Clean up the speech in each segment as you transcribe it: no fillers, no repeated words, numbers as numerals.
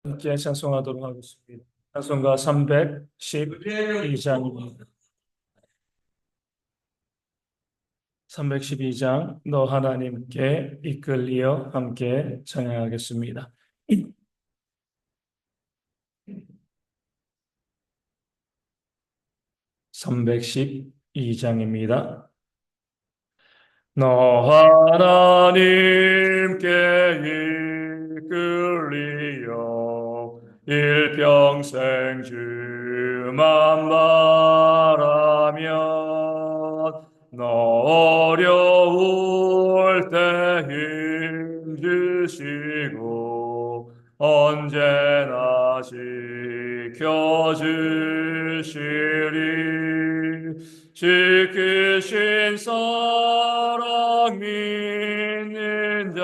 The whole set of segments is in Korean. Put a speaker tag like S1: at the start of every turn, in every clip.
S1: 함께 찬송하도록 하겠습니다. 찬송가 312장입니다. 312장 너 하나님께 이끌리어 함께 찬양하겠습니다. 312장입니다. 너 하나님께 이끌리어 일평생 주만 바라면 너 어려울 때 힘 주시고 언제나 지켜주시리. 지키신 사랑 믿는 자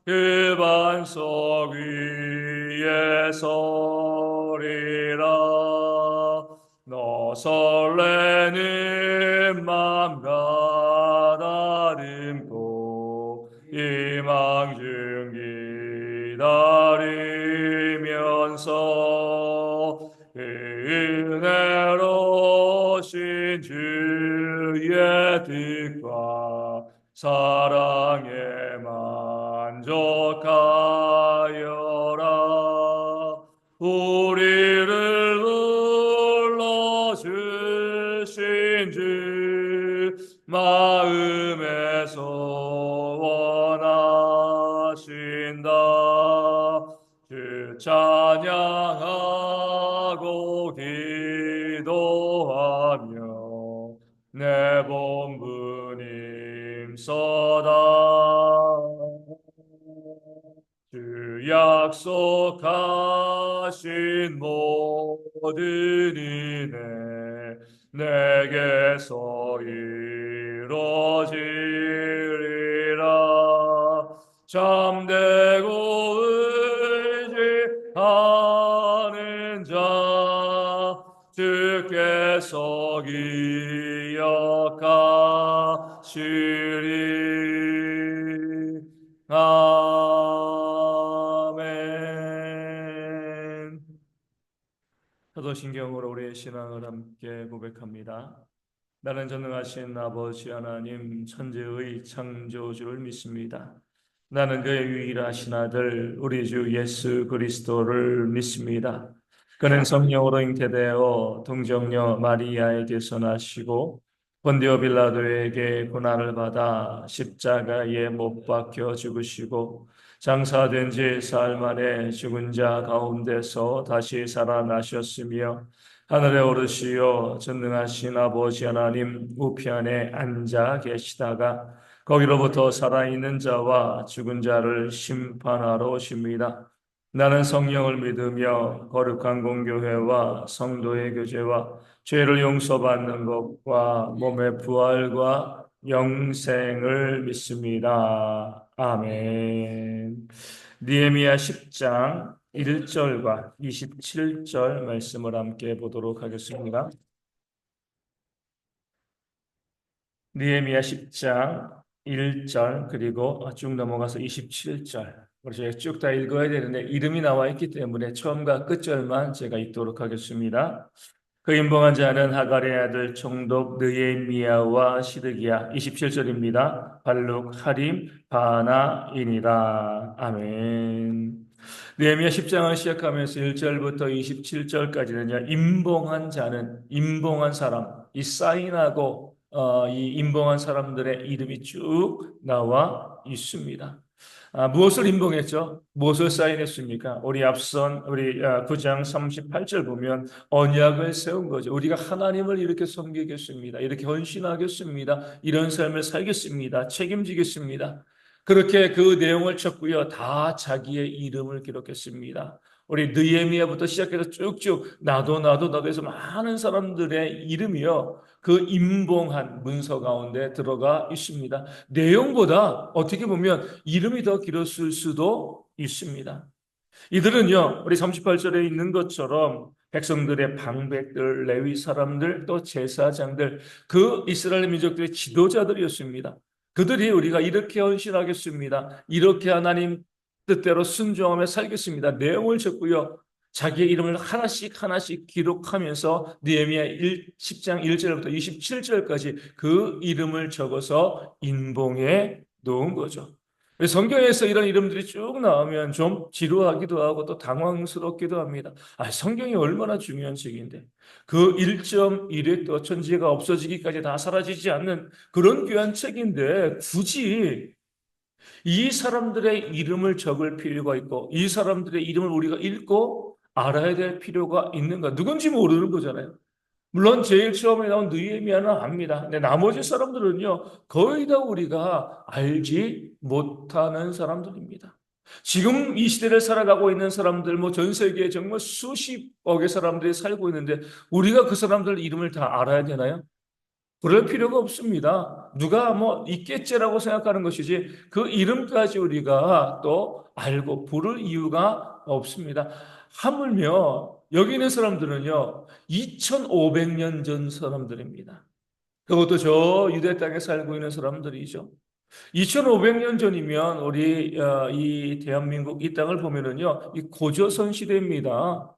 S1: 그 반석 위에 서리라. 너 설레는 맘 가다듬고 희망 중 기다리면서 그 은혜로우신 주의 뜻과 사랑에 만족하여라. 우리를 불러주신 주 마음에서 원하신다. 주 찬양하고 기도하며 내 본분임 서다. 주 약속하신 모든 은혜 내게서 이루어지리라. 참되고 의지하는 자 주께서 기억하시리. 아멘. 사도신경으로 우리의 신앙을 함께 고백합니다. 나는 전능하신 아버지 하나님 천지의 창조주를 믿습니다. 나는 그의 유일하신 아들 우리 주 예수 그리스도를 믿습니다. 그는 성령으로 잉태되어 동정녀 마리아에게서 나시고 본디오 빌라도에게 고난을 받아 십자가에 못 박혀 죽으시고 장사된 지 사흘 만에 죽은 자 가운데서 다시 살아나셨으며 하늘에 오르시어 전능하신 아버지 하나님 우편에 앉아 계시다가 거기로부터 살아있는 자와 죽은 자를 심판하러 오십니다. 나는 성령을 믿으며 거룩한 공교회와 성도의 교제와 죄를 용서받는 것과 몸의 부활과 영생을 믿습니다. 아멘. 느헤미야 10장 1절과 27절 말씀을 함께 보도록 하겠습니다. 느헤미야 10장 1절 그리고 쭉 넘어가서 27절 우리 제가 쭉 다 읽어야 되는데 이름이 나와 있기 때문에 처음과 끝절만 제가 읽도록 하겠습니다. 그 임봉한 자는 하갈의 아들 총독 느헤미야와 시드기야. 27절입니다. 발룩, 하림, 바나이니라. 아멘. 느헤미야 10장을 시작하면서 1절부터 27절까지는요. 임봉한 자는 임봉한 사람, 이 사인하고 이 임봉한 사람들의 이름이 쭉 나와 있습니다. 무엇을 임봉했죠? 무엇을 사인했습니까? 우리 앞선 9장 38절 보면 언약을 세운 거죠. 우리가 하나님을 이렇게 섬기겠습니다. 이렇게 헌신하겠습니다. 이런 삶을 살겠습니다. 책임지겠습니다. 그렇게 그 내용을 쳤고요. 다 자기의 이름을 기록했습니다. 우리 느헤미야부터 시작해서 쭉쭉 나도 해서 많은 사람들의 이름이요. 그 임봉한 문서 가운데 들어가 있습니다. 내용보다 어떻게 보면 이름이 더 길었을 수도 있습니다. 이들은요, 우리 38절에 있는 것처럼 백성들의 방백들, 레위 사람들, 또 제사장들, 그 이스라엘 민족들의 지도자들이었습니다. 그들이 우리가 이렇게 헌신하겠습니다. 이렇게 하나님 뜻대로 순종하며 살겠습니다. 내용을 적고요. 자기의 이름을 하나씩 하나씩 기록하면서 느헤미야 10장 1절부터 27절까지 그 이름을 적어서 인봉에 놓은 거죠. 성경에서 이런 이름들이 쭉 나오면 좀 지루하기도 하고 또 당황스럽기도 합니다. 성경이 얼마나 중요한 책인데 그 1.1획도 천지가 없어지기까지 다 사라지지 않는 그런 귀한 책인데 굳이 이 사람들의 이름을 적을 필요가 있고 이 사람들의 이름을 우리가 읽고 알아야 될 필요가 있는가? 누군지 모르는 거잖아요. 물론 제일 처음에 나온 느헤미야는 압니다. 근데 나머지 사람들은요, 거의 다 우리가 알지 못하는 사람들입니다. 지금 이 시대를 살아가고 있는 사람들, 뭐 전 세계에 정말 수십억의 사람들이 살고 있는데 우리가 그 사람들 이름을 다 알아야 되나요? 그럴 필요가 없습니다. 누가 뭐 있겠지라고 생각하는 것이지 그 이름까지 우리가 또 알고 부를 이유가 없습니다. 하물며 여기 있는 사람들은요, 2500년 전 사람들입니다. 그것도 저 유대 땅에 살고 있는 사람들이죠. 2500년 전이면 우리 이 대한민국 이 땅을 보면은요, 이 고조선 시대입니다.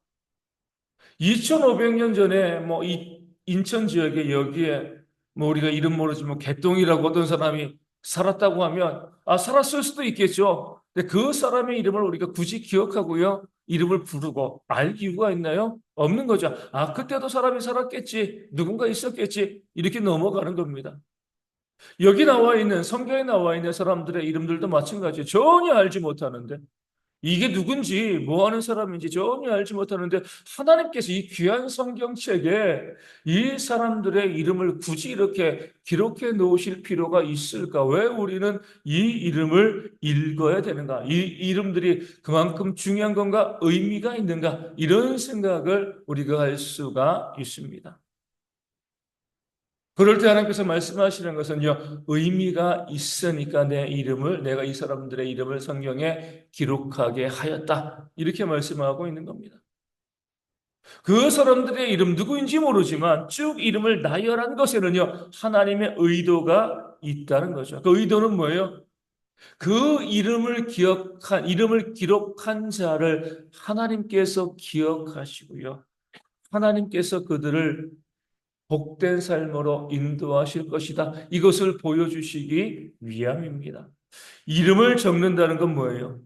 S1: 2500년 전에 뭐 이 인천 지역에 여기에 뭐 우리가 이름 모르지만 개똥이라고 어떤 사람이 살았다고 하면 살았을 수도 있겠죠. 근데 그 사람의 이름을 우리가 굳이 기억하고요. 이름을 부르고 알 이유가 있나요? 없는 거죠. 그때도 사람이 살았겠지. 누군가 있었겠지. 이렇게 넘어가는 겁니다. 여기 나와 있는 성경에 나와 있는 사람들의 이름들도 마찬가지예요. 전혀 알지 못하는데 이게 누군지 뭐 하는 사람인지 전혀 알지 못하는데 하나님께서 이 귀한 성경책에 이 사람들의 이름을 굳이 이렇게 기록해 놓으실 필요가 있을까? 왜 우리는 이 이름을 읽어야 되는가? 이 이름들이 그만큼 중요한 건가? 의미가 있는가? 이런 생각을 우리가 할 수가 있습니다. 그럴 때 하나님께서 말씀하시는 것은요, 의미가 있으니까 내가 이 사람들의 이름을 성경에 기록하게 하였다. 이렇게 말씀하고 있는 겁니다. 그 사람들의 이름 누구인지 모르지만 쭉 이름을 나열한 것에는요, 하나님의 의도가 있다는 거죠. 그 의도는 뭐예요? 그 이름을 기록한 자를 하나님께서 기억하시고요. 하나님께서 그들을 복된 삶으로 인도하실 것이다. 이것을 보여주시기 위함입니다. 이름을 적는다는 건 뭐예요?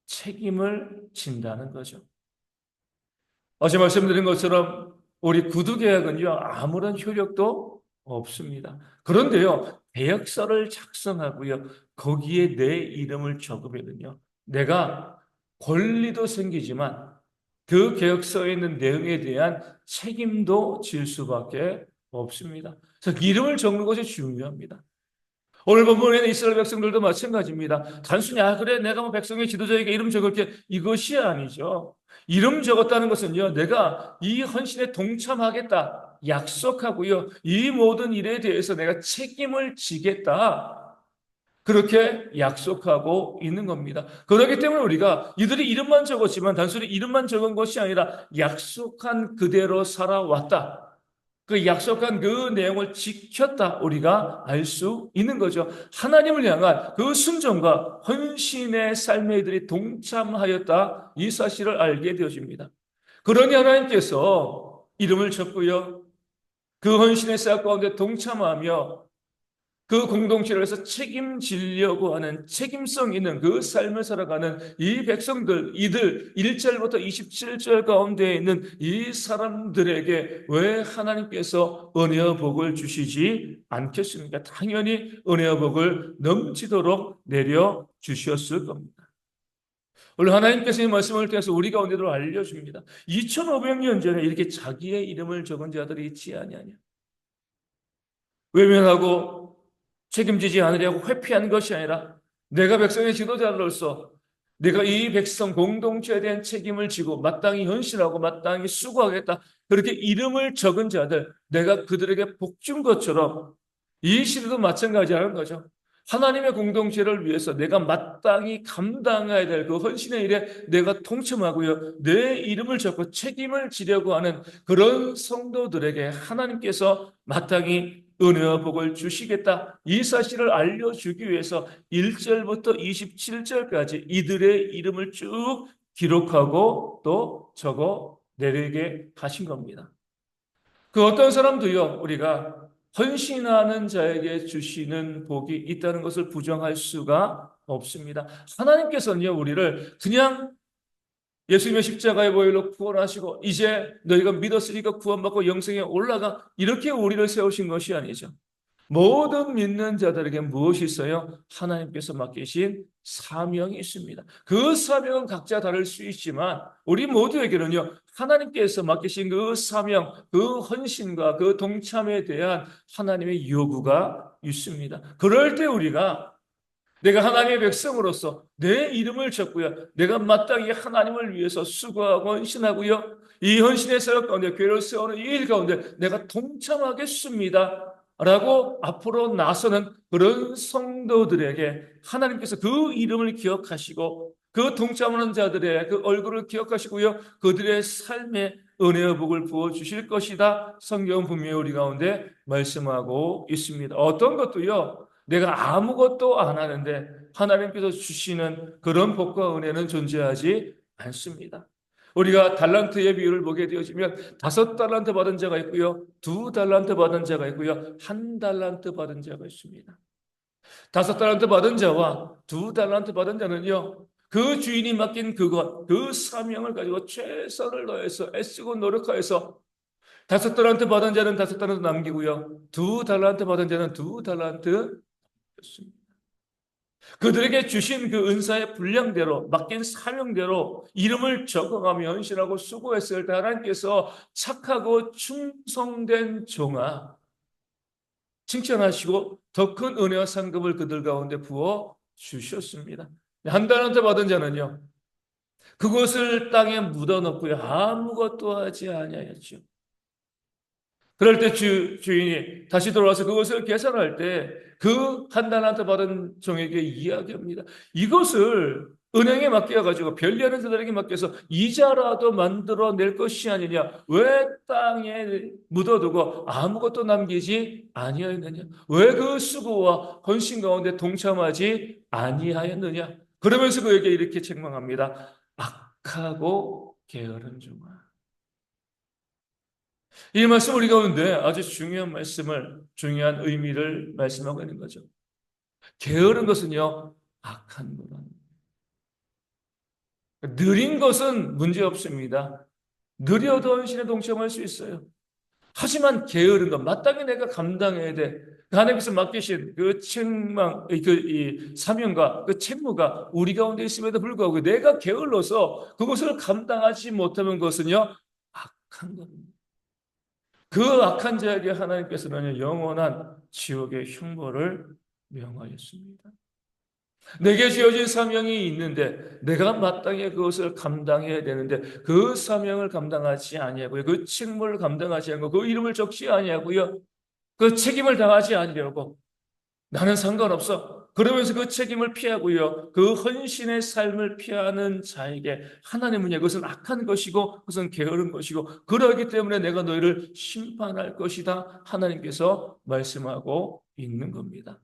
S1: 책임을 진다는 거죠. 어제 말씀드린 것처럼 우리 구두개혁은요, 아무런 효력도 없습니다. 그런데요, 계약서를 작성하고요, 거기에 내 이름을 적으면요, 내가 권리도 생기지만 그 계약서에 있는 내용에 대한 책임도 질 수밖에 없습니다. 그래서 이름을 적는 것이 중요합니다. 오늘 본문에는 이스라엘 백성들도 마찬가지입니다. 단순히 그래 내가 뭐 백성의 지도자에게 이름 적을게 이것이 아니죠. 이름 적었다는 것은요, 내가 이 헌신에 동참하겠다 약속하고요, 이 모든 일에 대해서 내가 책임을 지겠다 그렇게 약속하고 있는 겁니다. 그렇기 때문에 우리가 이들이 이름만 적었지만 단순히 이름만 적은 것이 아니라 약속한 그대로 살아왔다. 그 약속한 그 내용을 지켰다. 우리가 알 수 있는 거죠. 하나님을 향한 그 순종과 헌신의 삶에 이들이 동참하였다. 이 사실을 알게 되어집니다. 그러니 하나님께서 이름을 적고요. 그 헌신의 사역 가운데 동참하며 그 공동체를 위해서 책임지려고 하는 책임성 있는 그 삶을 살아가는 이 백성들, 이들 1절부터 27절 가운데 있는 이 사람들에게 왜 하나님께서 은혜와 복을 주시지 않겠습니까? 당연히 은혜와 복을 넘치도록 내려 주셨을 겁니다. 오늘 하나님께서 이 말씀을 통해서 우리 가운데도 알려줍니다. 2500년 전에 이렇게 자기의 이름을 적은 자들이 있지 아니하냐. 외면하고 책임지지 않으려고 회피한 것이 아니라 내가 백성의 지도자로서 내가 이 백성 공동체에 대한 책임을 지고 마땅히 헌신하고 마땅히 수고하겠다. 그렇게 이름을 적은 자들, 내가 그들에게 복 준 것처럼 이 시대도 마찬가지라는 거죠. 하나님의 공동체를 위해서 내가 마땅히 감당해야 될 그 헌신의 일에 내가 동참하고요. 내 이름을 적고 책임을 지려고 하는 그런 성도들에게 하나님께서 마땅히 은혜와 복을 주시겠다. 이 사실을 알려주기 위해서 1절부터 27절까지 이들의 이름을 쭉 기록하고 또 적어 내리게 하신 겁니다. 그 어떤 사람도요, 우리가 헌신하는 자에게 주시는 복이 있다는 것을 부정할 수가 없습니다. 하나님께서는요, 우리를 그냥 예수님의 십자가의 보혈로 구원하시고 이제 너희가 믿었으니까 구원받고 영생에 올라가 이렇게 우리를 세우신 것이 아니죠. 모든 믿는 자들에게 무엇이 있어요? 하나님께서 맡기신 사명이 있습니다. 그 사명은 각자 다를 수 있지만 우리 모두에게는요, 하나님께서 맡기신 그 사명, 그 헌신과 그 동참에 대한 하나님의 요구가 있습니다. 그럴 때 우리가 내가 하나님의 백성으로서 내 이름을 적고요. 내가 마땅히 하나님을 위해서 수고하고 헌신하고요. 이 헌신의 사역 가운데 교회를 세우는 이 일 가운데 내가 동참하겠습니다. 라고 앞으로 나서는 그런 성도들에게 하나님께서 그 이름을 기억하시고 그 동참하는 자들의 그 얼굴을 기억하시고요. 그들의 삶에 은혜와 복을 부어주실 것이다. 성경은 분명히 우리 가운데 말씀하고 있습니다. 어떤 것도요. 내가 아무것도 안 하는데 하나님께서 주시는 그런 복과 은혜는 존재하지 않습니다. 우리가 달란트의 비율을 보게 되어지면 5달란트 받은 자가 있고요. 2달란트 받은 자가 있고요. 1달란트 받은 자가 있습니다. 5달란트 받은 자와 2달란트 받은 자는요. 그 주인이 맡긴 그것, 그 사명을 가지고 최선을 다해서 애쓰고 노력하여서 5달란트 받은 자는 5달란트 남기고요. 2달란트 받은 자는 2달란트 였습니다. 그들에게 주신 그 은사의 분량대로 맡긴 사명대로 이름을 적어가며 헌신하고 수고했을 때 하나님께서 착하고 충성된 종아 칭찬하시고 더 큰 은혜와 상급을 그들 가운데 부어 주셨습니다. 1달란트 받은 자는요. 그것을 땅에 묻어놓고요. 아무것도 하지 아니하였죠. 그럴 때 주인이 다시 돌아와서 그것을 계산할 때 그 1달란트 받은 종에게 이야기합니다. 이것을 은행에 맡겨가지고 변리하는 자들에게 맡겨서 이자라도 만들어낼 것이 아니냐. 왜 땅에 묻어두고 아무것도 남기지 아니하였느냐. 왜 그 수고와 헌신 가운데 동참하지 아니하였느냐. 그러면서 그에게 이렇게 책망합니다. 악하고 게으른 종아. 이 말씀 우리 가운데 아주 중요한 말씀을, 중요한 의미를 말씀하고 있는 거죠. 게으른 것은요, 악한 거라. 느린 것은 문제 없습니다. 느려도 헌신에 동참할 수 있어요. 하지만 게으른 것, 마땅히 내가 감당해야 돼. 하나님께서 맡기신 그 책망, 이 사명과 그 책무가 우리 가운데 있음에도 불구하고 내가 게을러서 그것을 감당하지 못하는 것은요, 악한 겁니다. 그 악한 자에게 하나님께서는 영원한 지옥의 형벌을 명하였습니다. 내게 주어진 사명이 있는데 내가 마땅히 그것을 감당해야 되는데 그 사명을 감당하지 아니하고요. 그 책무를 감당하지 않고 그 이름을 적지 아니하고요. 그 책임을 다하지 아니하고 나는 상관없어. 그러면서 그 책임을 피하고요. 그 헌신의 삶을 피하는 자에게 하나님은요, 그것은 악한 것이고, 그것은 게으른 것이고, 그러기 때문에 내가 너희를 심판할 것이다. 하나님께서 말씀하고 있는 겁니다.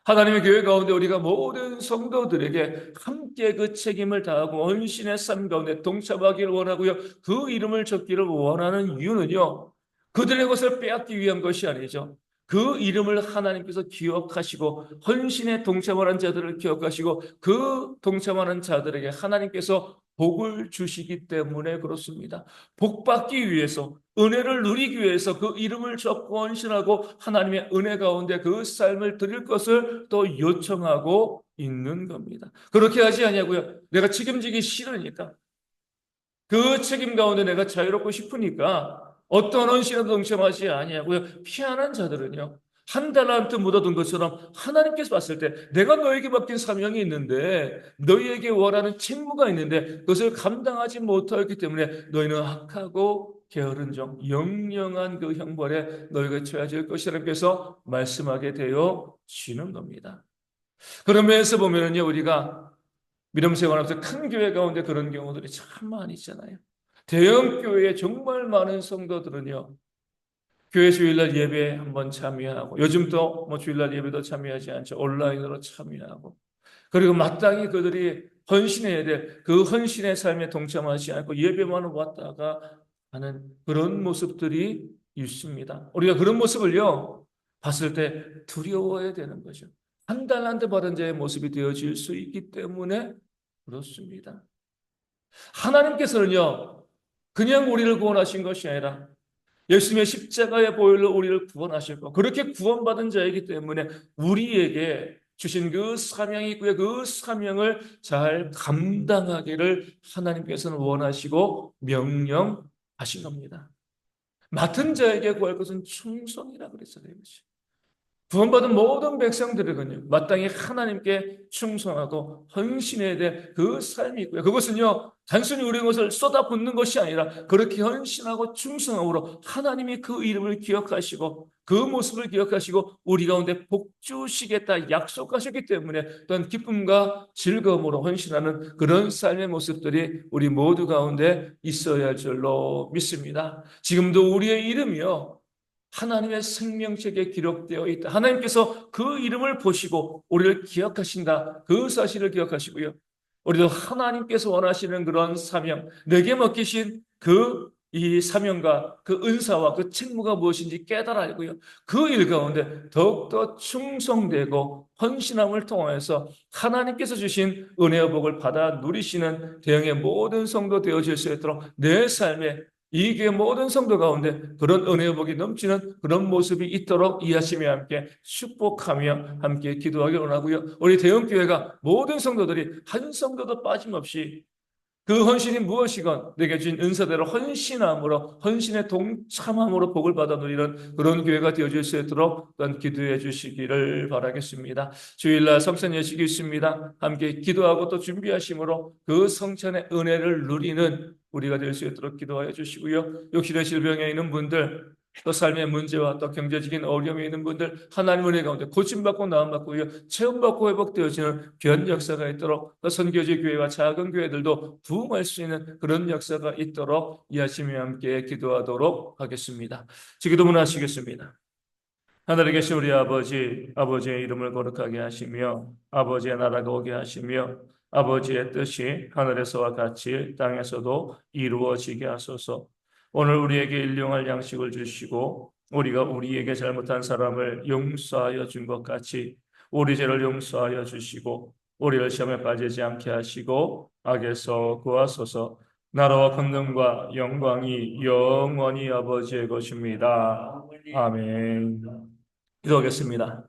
S1: 하나님의 교회 가운데 우리가 모든 성도들에게 함께 그 책임을 다하고 헌신의 삶 가운데 동참하기를 원하고요. 그 이름을 적기를 원하는 이유는요. 그들의 것을 빼앗기 위한 것이 아니죠. 그 이름을 하나님께서 기억하시고 헌신에 동참하는 자들을 기억하시고 그 동참하는 자들에게 하나님께서 복을 주시기 때문에 그렇습니다. 복 받기 위해서 은혜를 누리기 위해서 그 이름을 적고 헌신하고 하나님의 은혜 가운데 그 삶을 드릴 것을 또 요청하고 있는 겁니다. 그렇게 하지 아니하고요. 내가 책임지기 싫으니까 그 책임 가운데 내가 자유롭고 싶으니까 어떤 헌신에도 동참하지 아니하고요. 피하는 자들은요. 1달란트 묻어둔 것처럼 하나님께서 봤을 때 내가 너에게 맡긴 사명이 있는데 너희에게 원하는 책무가 있는데 그것을 감당하지 못하였기 때문에 너희는 악하고 게으른 종 영영한 그 형벌에 너희가 처해질 것이라는 께서 말씀하게 되어 지는 겁니다. 그런 면에서 보면은요 우리가 믿음 생활하면서 큰 교회 가운데 그런 경우들이 참 많이 있잖아요. 대형 교회에 정말 많은 성도들은요 교회 주일날 예배에 한번 참여하고, 요즘도 뭐 주일날 예배도 참여하지 않죠. 온라인으로 참여하고, 그리고 마땅히 그들이 헌신해야 될 그 헌신의 삶에 동참하지 않고 예배만 왔다가 하는 그런 모습들이 있습니다. 우리가 그런 모습을요, 봤을 때 두려워해야 되는 거죠. 한 달 한 대 받은 자의 모습이 되어질 수 있기 때문에 그렇습니다. 하나님께서는요, 그냥 우리를 구원하신 것이 아니라 예수님의 십자가의 보혈로 우리를 구원하셨고, 그렇게 구원받은 자이기 때문에 우리에게 주신 그 사명이 있고요. 그 사명을 잘 감당하기를 하나님께서는 원하시고 명령하신 겁니다. 맡은 자에게 구할 것은 충성이라 그랬어요. 구원받은 모든 백성들에게는요, 마땅히 하나님께 충성하고 헌신해야 될 그 삶이 있고요. 그것은요, 단순히 우리 것을 쏟아붓는 것이 아니라 그렇게 헌신하고 충성함으로 하나님이 그 이름을 기억하시고 그 모습을 기억하시고 우리 가운데 복 주시겠다 약속하셨기 때문에 또한 기쁨과 즐거움으로 헌신하는 그런 삶의 모습들이 우리 모두 가운데 있어야 할 줄로 믿습니다. 지금도 우리의 이름이요, 하나님의 생명책에 기록되어 있다. 하나님께서 그 이름을 보시고 우리를 기억하신다. 그 사실을 기억하시고요. 우리도 하나님께서 원하시는 그런 사명, 내게 맡기신 그 이 사명과 그 은사와 그 책무가 무엇인지 깨달아 알고요. 그 일 가운데 더욱더 충성되고 헌신함을 통하여서 하나님께서 주신 은혜의 복을 받아 누리시는 대형의 모든 성도 되어질 수 있도록 내 삶에 이 교회 모든 성도 가운데 그런 은혜의 복이 넘치는 그런 모습이 있도록 이하심에 함께 축복하며 함께 기도하기 원하고요. 우리 대형교회가 모든 성도들이 한 성도도 빠짐없이 그 헌신이 무엇이건 내게 주신 은사대로 헌신함으로 헌신의 동참함으로 복을 받아 누리는 그런 교회가 되어질 수 있도록 또한 기도해 주시기를 바라겠습니다. 주일날 성찬 예식이 있습니다. 함께 기도하고 또 준비하심으로 그 성찬의 은혜를 누리는 우리가 될 수 있도록 기도하여 주시고요. 육신의 질병에 있는 분들, 또 삶의 문제와 또 경제적인 어려움이 있는 분들 하나님 은혜 가운데 고침받고 나음받고요, 체험받고 회복되어지는 귀한 역사가 있도록, 또 선교지 교회와 작은 교회들도 부흥할 수 있는 그런 역사가 있도록 이 아침에 함께 기도하도록 하겠습니다. 기도문 하시겠습니다. 하늘에 계신 우리 아버지, 아버지의 이름을 거룩하게 하시며 아버지의 나라가 오게 하시며 아버지의 뜻이 하늘에서와 같이 땅에서도 이루어지게 하소서. 오늘 우리에게 일용할 양식을 주시고 우리가 우리에게 잘못한 사람을 용서하여 준 것 같이 우리 죄를 용서하여 주시고 우리를 시험에 빠지지 않게 하시고 악에서 구하소서. 나라와 권능과 영광이 영원히 아버지의 것입니다. 아멘. 기도하겠습니다.